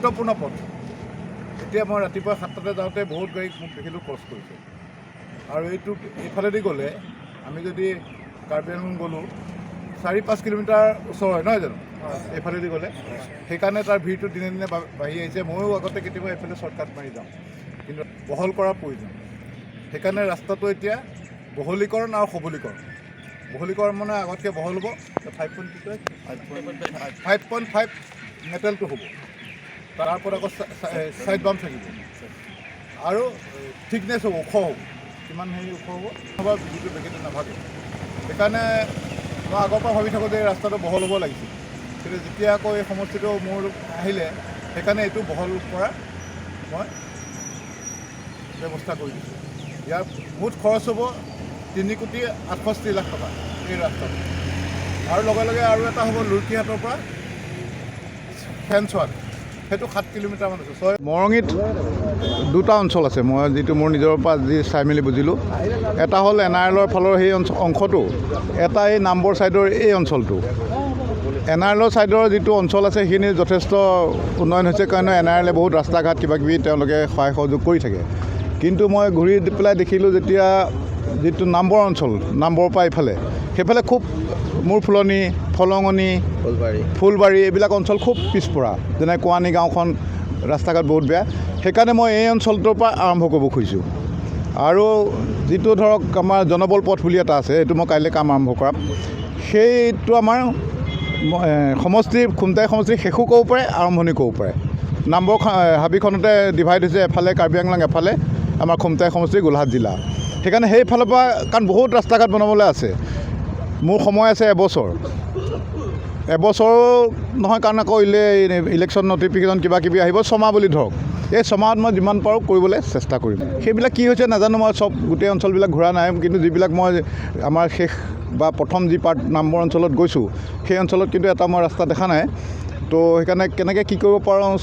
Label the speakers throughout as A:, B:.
A: গুৰুত্বপূৰ্ণ পথ এতিয়া মই ৰাতিপুৱা 7টাতে যাওঁতে বহুত গাড়ী মোক দেখিলোঁ ক্ৰছ কৰিছে আৰু এইফালেদি গ'লে আমি যদি কাৰ্বি আংলং গ'লোঁ 4-5 কিলোমিটাৰ ওচৰ হয় নহয় জানো এইফালেদি গ'লে সেইকাৰণে তাৰ ভিৰটো দিনে দিনে বাঢ়ি আহিছে ময়ো আগতে কেতিয়াবা এইফালে শ্বৰ্টকাট মাৰি যাওঁ কিন্তু বহল কৰাৰ প্ৰয়োজন সেইকাৰণে ৰাস্তাটো এতিয়া বহলীকৰণ আৰু সবলীকৰণ মানে আগতকৈ বহল হ'ব 5.5 মেটেলটো হ'ব তাৰ ওপৰত আকৌ ছাইড বাম্প থাকিব আৰু থিকনেছ হ'ব ওখ হ'ব কিমান হেৰি ওখ হ'ব নহ'বা যিটো বেগেটো নাভাগে সেইকাৰণে মই আগৰ পৰা ভাবি থাকোঁ যে এই ৰাস্তাটো বহল হ'ব লাগিছিল কিন্তু যেতিয়া আকৌ এই সমষ্টিটো মোৰ আহিলে সেইকাৰণে এইটো বহল কৰাৰ মই ব্যৱস্থা কৰি দিছোঁ ইয়াৰ মুঠ খৰচ হ'ব 3,68,00,000 টকা এই ৰাস্তাটো আৰু লগে লগে আৰু এটা হ'ব লুৰকিহাটৰ পৰা ফেঞ্চৱাত সেইটো 7 কিলোমিটাৰমান আছে মৰঙীত দুটা অঞ্চল আছে মই যিটো মোৰ নিজৰ পৰা যি চাই মেলি বুজিলোঁ এটা হ'ল NRLৰ ফালৰ সেই অংশটো এটা এই নামবৰ ছাইডৰ এই অঞ্চলটো NRLৰ ছাইডৰ যিটো অঞ্চল আছে সেইখিনি যথেষ্ট উন্নয়ন হৈছে কাৰণে NRLে বহুত ৰাস্তা ঘাট কিবাকিবি তেওঁলোকে সহায় সহযোগ কৰি থাকে কিন্তু মই ঘূৰি পেলাই দেখিলোঁ যেতিয়া যিটো নামবৰ অঞ্চল নামবৰৰ পৰা সেইফালে খুব মূৰফুলনি ফলঙনি ফুলবাৰী এইবিলাক অঞ্চল খুব পিছপৰা যেনে কোৱানী গাঁওখন ৰাস্তা ঘাট বহুত বেয়া সেইকাৰণে মই এই অঞ্চলটোৰ পৰা আৰম্ভ কৰিব খুজিছোঁ আৰু যিটো ধৰক আমাৰ জনবল পথ বুলি এটা আছে এইটো মই কাইলৈ কাম আৰম্ভ কৰাম সেইটো আমাৰ সমষ্টি খুমটাই সমষ্টি শেষো ক'ব পাৰে আৰম্ভণি ক'ব পাৰে নামবৰ হাবিখনতে ডিভাইড হৈছে এফালে কাৰ্বি আংলং এফালে আমাৰ খুমটাই সমষ্টি গোলাঘাট জিলা সেইকাৰণে সেইফালৰ পৰা কাৰণ বহুত ৰাস্তা ঘাট বনাবলৈ আছে মোৰ সময় আছে এবছৰ নহয় কাৰণ আকৌ ইলেকশ্যন নটিফিকেশ্যন কিবাকিবি আহিব 6 মাহ বুলি ধৰক এই 6 মাহত মই যিমান পাৰোঁ কৰিবলৈ চেষ্টা কৰিম সেইবিলাক কি হৈছে নাজানো মই চব গোটেই অঞ্চলবিলাক ঘূৰা নাই কিন্তু যিবিলাক মই আমাৰ শেষ বা প্ৰথম যি পাৰ্ট নামবৰ অঞ্চলত গৈছোঁ সেই অঞ্চলত কিন্তু এটা মই ৰাস্তা দেখা নাই তো সেইকাৰণে কেনেকৈ কি কৰিব পাৰোঁ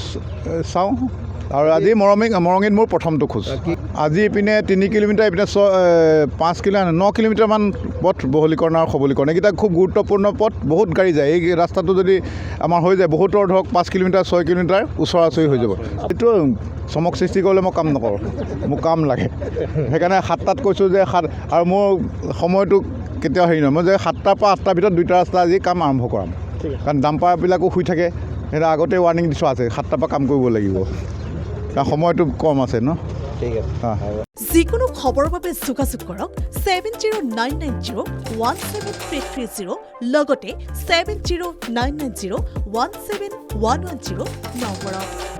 A: চাওঁ আৰু আজি মৰঙীত মোৰ প্ৰথমটো খোজ আজি ইপিনে 3 কিলোমিটাৰ ইপিনে 9 কিলোমিটাৰমান পথ বহলীকৰণ আৰু সবলীকৰণ এইকেইটা খুব গুৰুত্বপূৰ্ণ পথ বহুত গাড়ী যায় এই ৰাস্তাটো যদি আমাৰ হৈ যায় বহুতৰ ধৰক 5 কিলোমিটাৰ 6 কিলোমিটাৰ ওচৰা ওচৰি হৈ যাব এইটো চমক সৃষ্টি কৰিলে মই কাম নকৰোঁ মোক কাম লাগে সেইকাৰণে 7টাত কৈছোঁ যে আৰু মোৰ সময়টো কেতিয়াও হেৰি নহয় মই যে 7টাৰ পৰা 8টাৰ ভিতৰত 2টা ৰাস্তা আজি কাম আৰম্ভ কৰাম কাৰণ ডাম্পাৰবিলাকো শুই থাকে সেইটো আগতে ৱাৰ্ণিং দি থোৱা আছে 7টাৰ পৰা কাম কৰিব লাগিব সময়টো কম আছে ন ঠিক আছে
B: যিকোনো খবৰৰ বাবে যোগাযোগ কৰক 7099017330 লগতে 7099017110 নম্বৰত